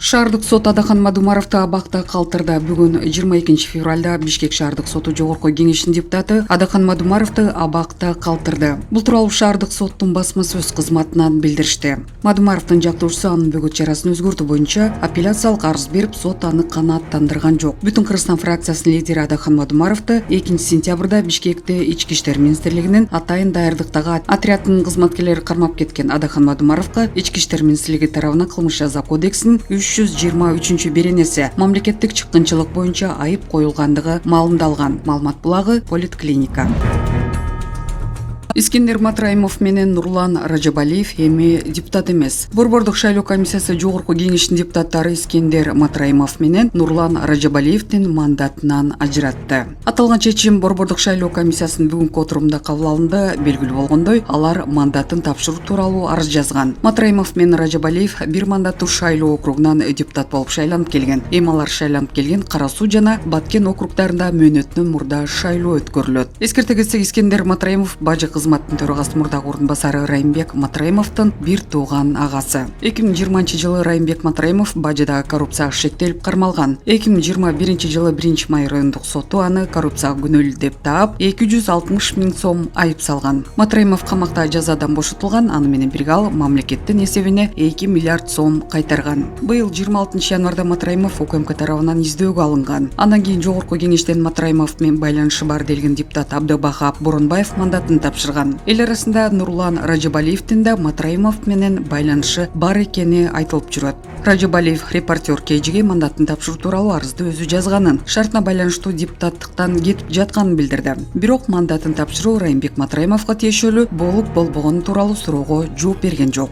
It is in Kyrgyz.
Шаардык сот Адахан Мадумаровду абакта калтырды. Бүгүн 22 февралда Бишкек шаардык соту жогорку кеңешинин депутаты Адахан Мадумаровду абакта калтырды. Бул тууралуу шаардык соттун басма сөз кызматынан билдиришти. Мадумаровдун жактоочусу анын бөгөт чарасын өзгөртүү боюнча апелляциялык арыз берип, сот аны канааттандырган жок. Бүтүн Кыргызстан фракциясынын лидери Адахан Мадумаровду 2 сентябрда Бишкекте Ички иштер министрлигинин атайын даярдыктагы отрядынын кызматкерлери кармап кеткен. Адахан Мадумаровго Ички иштер министрлиги тарабынан кылмыш жаза кодексинин 323 мамлекеттик чыккынчылык боюнча айып коюлгандыгы маалымдалган. Маалымат булагы Политклиника. Искендер Матраимов менен Нурлан Ражабалиев эми депутат эмес. Борбордук шайлоо комиссиясы жогорку кеңешинин депутаттары Искендер Матраимов менен Нурлан Ражабалиевдин мандатынан ажыратты. Аталган чечим Борбордук шайлоо комиссиясынын бүгүнкү отурумунда кабыл алынды. Белгилүү болгондой, алар мандатын тапшыруу тууралуу арыз жазган. Матраимов менен Ражабалиев бир мандаттуу шайлоо округунан депутат болуп шайланып келген. Эми алар шайланып келген Кара Суу жана Баткен округдарында мөөнөтүнөн мурда шайлоо өткөрүлөт. Эскерте кетсек, Искендер Матраимов бажы кызматтын төрагасы мурдагы орун басары Райымбек Матраимовдун бир тууган агасы. 2020 жылы Райымбек Матраимов бажыда коррупцияга шектелип кармалган. 2021 жылы 1-май райондук соту аны коррупцияга күнөөлүү деп таап 260 000 сом айып салган. Матраимов камакта жазадан бошотулган, аны менен бирге ал мамлекеттин эсебине 2 миллиард сом кайтарган. Быйыл 26 январда Матраимов УКМК тарабынан издөөгө алынган. Андан кийин жогорку кеңештен Матраимов менен байланышы бар делген депутат Абдыбахап Боронбаев мандатын тапшырган. Эл арасында Нурлан Ражабалиевдин да Матраимов менен байланышы бар экени айтылып жүрөт. Ражабалиев репортер KG'ге мандатын тапшыруу тууралуу арызды өзү жазганын, шартына байланыштуу депутаттыктан кетип жатканын билдирди. Бирок мандатын тапшыруу Райымбек Матраимовго тиешелүү болуп болбогону тууралуу суроого жооп берген жок.